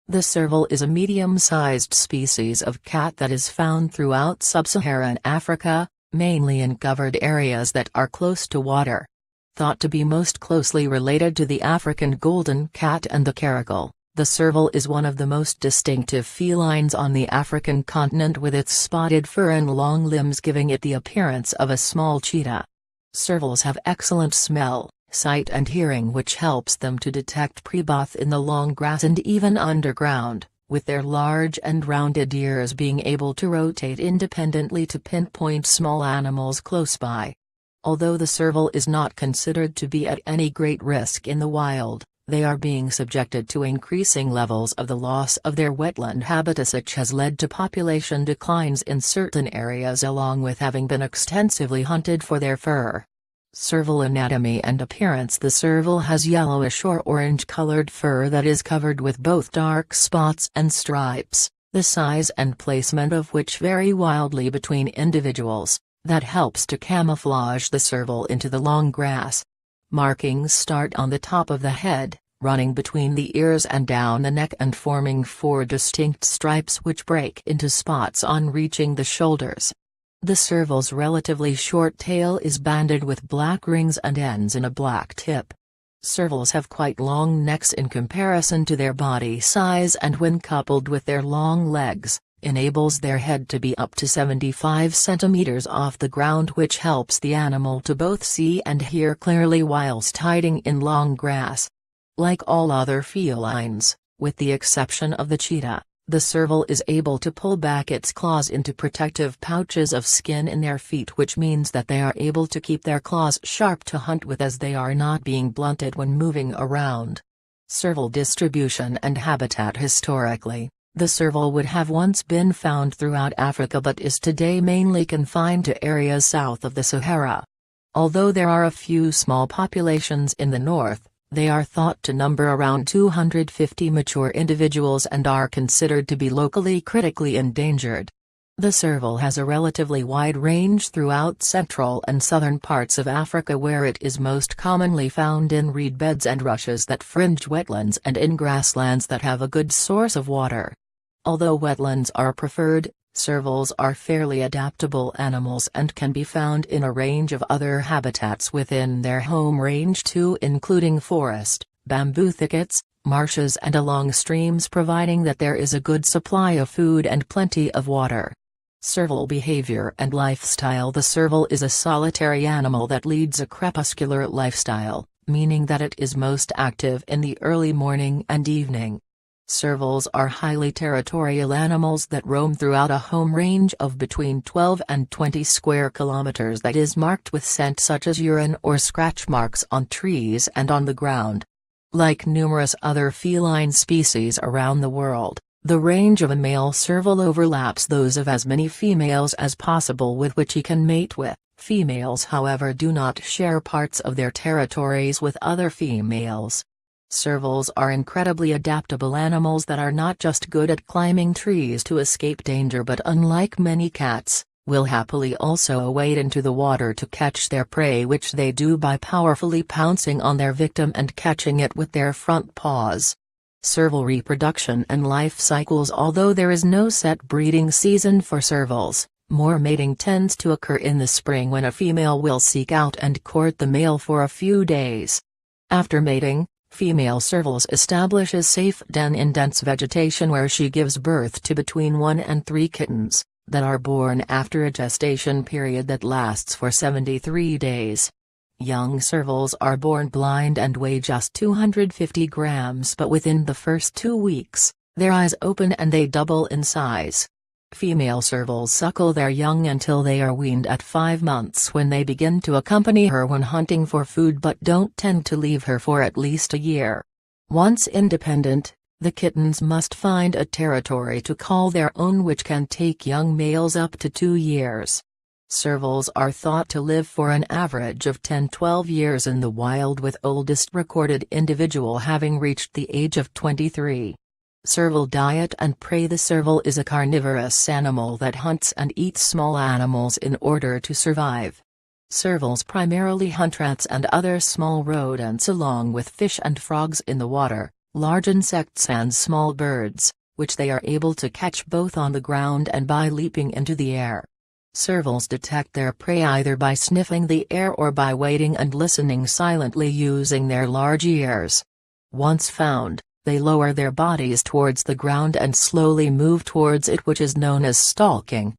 The serval is a medium-sized species of cat that is found throughout sub-Saharan Africa, mainly in covered areas that are close to water. Thought to be most closely related to the African golden cat and the caracal, the serval is one of the most distinctive felines on the African continent, with its spotted fur and long limbs giving it the appearance of a small cheetah. Servals have excellent smell, sight and hearing, which helps them to detect prey both in the long grass and even underground, with their large and rounded ears being able to rotate independently to pinpoint small animals close by. Although the serval is not considered to be at any great risk in the wild, they are being subjected to increasing levels of the loss of their wetland habitats, which has led to population declines in certain areas, along with having been extensively hunted for their fur. Serval anatomy and appearance. The serval has yellowish or orange-colored fur that is covered with both dark spots and stripes, the size and placement of which vary wildly between individuals. That helps to camouflage the serval into the long grass. Markings start on the top of the head, running between the ears and down the neck and forming 4 distinct stripes which break into spots on reaching the shoulders. The serval's relatively short tail is banded with black rings and ends in a black tip. Servals have quite long necks in comparison to their body size, and when coupled with their long legs, enables their head to be up to 75 centimeters off the ground, which helps the animal to both see and hear clearly whilst hiding in long grass. Like all other felines, with the exception of the cheetah, the serval is able to pull back its claws into protective pouches of skin in their feet, which means that they are able to keep their claws sharp to hunt with, as they are not being blunted when moving around. Serval distribution and habitat. Historically, the serval would have once been found throughout Africa but is today mainly confined to areas south of the Sahara. Although there are a few small populations in the north, they are thought to number around 250 mature individuals and are considered to be locally critically endangered. The serval has a relatively wide range throughout central and southern parts of Africa, where it is most commonly found in reed beds and rushes that fringe wetlands and in grasslands that have a good source of water. Although wetlands are preferred, servals are fairly adaptable animals and can be found in a range of other habitats within their home range too, including forest, bamboo thickets, marshes and along streams, providing that there is a good supply of food and plenty of water. Serval behavior and lifestyle. The serval is a solitary animal that leads a crepuscular lifestyle, meaning that it is most active in the early morning and evening. Servals are highly territorial animals that roam throughout a home range of between 12 and 20 square kilometers that is marked with scent, such as urine or scratch marks on trees and on the ground. Like numerous other feline species around the world, the range of a male serval overlaps those of as many females as possible with which he can mate with. Females, however, do not share parts of their territories with other females. Servals are incredibly adaptable animals that are not just good at climbing trees to escape danger, but unlike many cats, will happily also wade into the water to catch their prey, which they do by powerfully pouncing on their victim and catching it with their front paws. Serval reproduction and life cycles. Although there is no set breeding season for servals, more mating tends to occur in the spring, when a female will seek out and court the male for a few days. After mating, female servals establish a safe den in dense vegetation, where she gives birth to between 1 and 3 kittens, that are born after a gestation period that lasts for 73 days. Young servals are born blind and weigh just 250 grams, but within the first 2 weeks, their eyes open and they double in size. Female servals suckle their young until they are weaned at 5 months, when they begin to accompany her when hunting for food, but don't tend to leave her for at least a year. Once independent, the kittens must find a territory to call their own, which can take young males up to 2 years. Servals are thought to live for an average of 10–12 years in the wild, with oldest recorded individual having reached the age of 23. Serval diet and prey. The serval is a carnivorous animal that hunts and eats small animals in order to survive. Servals primarily hunt rats and other small rodents, along with fish and frogs in the water, large insects and small birds, which they are able to catch both on the ground and by leaping into the air. Servals detect their prey either by sniffing the air or by waiting and listening silently using their large ears. Once found, they lower their bodies towards the ground and slowly move towards it, which is known as stalking.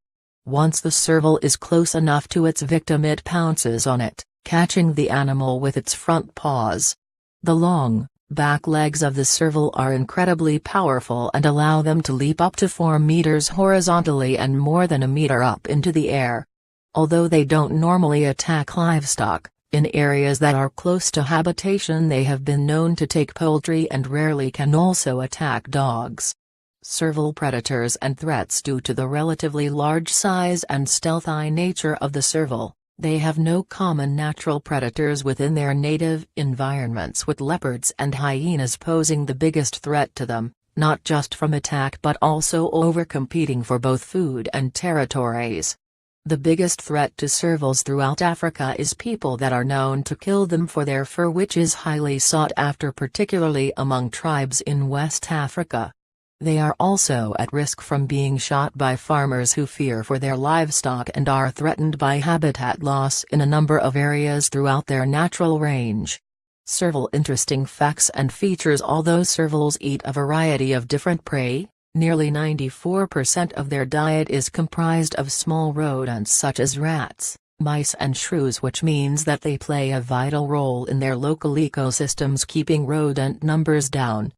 Once the serval is close enough to its victim, it pounces on it, catching the animal with its front paws. The long, back legs of the serval are incredibly powerful and allow them to leap up to 4 meters horizontally and more than a meter up into the air. Although they don't normally attack livestock, in areas that are close to habitation they have been known to take poultry and rarely can also attack dogs. Serval predators and threats. Due to the relatively large size and stealthy nature of the serval, they have no common natural predators within their native environments, with leopards and hyenas posing the biggest threat to them, not just from attack but also over competing for both food and territories. The biggest threat to servals throughout Africa is people that are known to kill them for their fur, which is highly sought after, particularly among tribes in West Africa. They are also at risk from being shot by farmers who fear for their livestock and are threatened by habitat loss in a number of areas throughout their natural range. Serval interesting facts and features. Although servals eat a variety of different prey, nearly 94% of their diet is comprised of small rodents such as rats, mice and shrews, which means that they play a vital role in their local ecosystems, keeping rodent numbers down.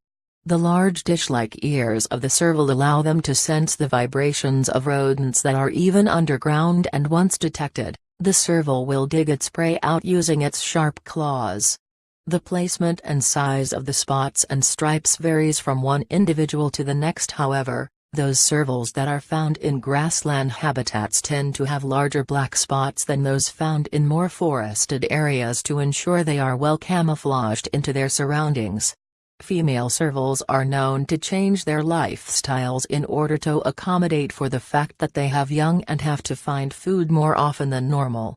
The large dish-like ears of the serval allow them to sense the vibrations of rodents that are even underground, and once detected, the serval will dig its prey out using its sharp claws. The placement and size of the spots and stripes varies from one individual to the next. However, those servals that are found in grassland habitats tend to have larger black spots than those found in more forested areas to ensure they are well camouflaged into their surroundings. Female servals are known to change their lifestyles in order to accommodate for the fact that they have young and have to find food more often than normal.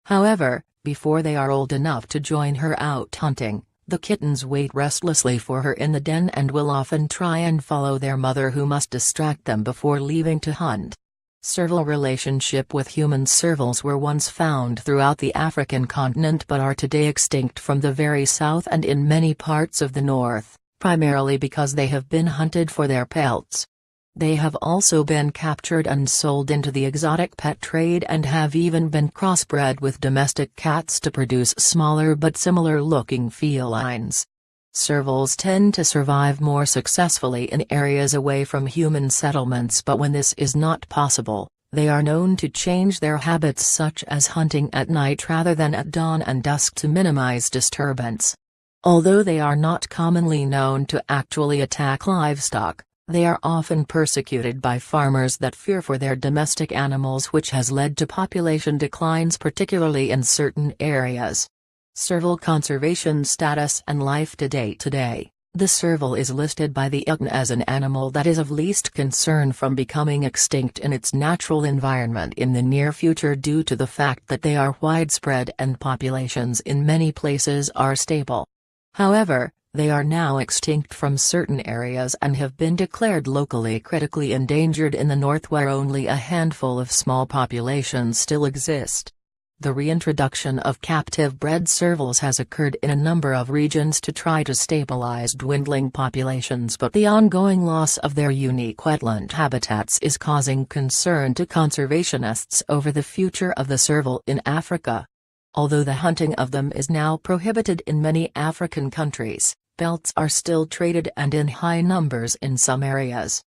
However, before they are old enough to join her out hunting, the kittens wait restlessly for her in the den and will often try and follow their mother, who must distract them before leaving to hunt. Serval relationship with human. Servals were once found throughout the African continent but are today extinct from the very south and in many parts of the north, primarily because they have been hunted for their pelts. They have also been captured and sold into the exotic pet trade and have even been crossbred with domestic cats to produce smaller but similar-looking felines. Servals tend to survive more successfully in areas away from human settlements, but when this is not possible, they are known to change their habits, such as hunting at night rather than at dawn and dusk, to minimize disturbance. Although they are not commonly known to actually attack livestock, they are often persecuted by farmers that fear for their domestic animals, which has led to population declines, particularly in certain areas. Serval conservation status and life to date. Today, the serval is listed by the UN as an animal that is of least concern from becoming extinct in its natural environment in the near future, due to the fact that they are widespread and populations in many places are stable. However, they are now extinct from certain areas and have been declared locally critically endangered in the north, where only a handful of small populations still exist. The reintroduction of captive-bred servals has occurred in a number of regions to try to stabilize dwindling populations, but the ongoing loss of their unique wetland habitats is causing concern to conservationists over the future of the serval in Africa. Although the hunting of them is now prohibited in many African countries, pelts are still traded and in high numbers in some areas.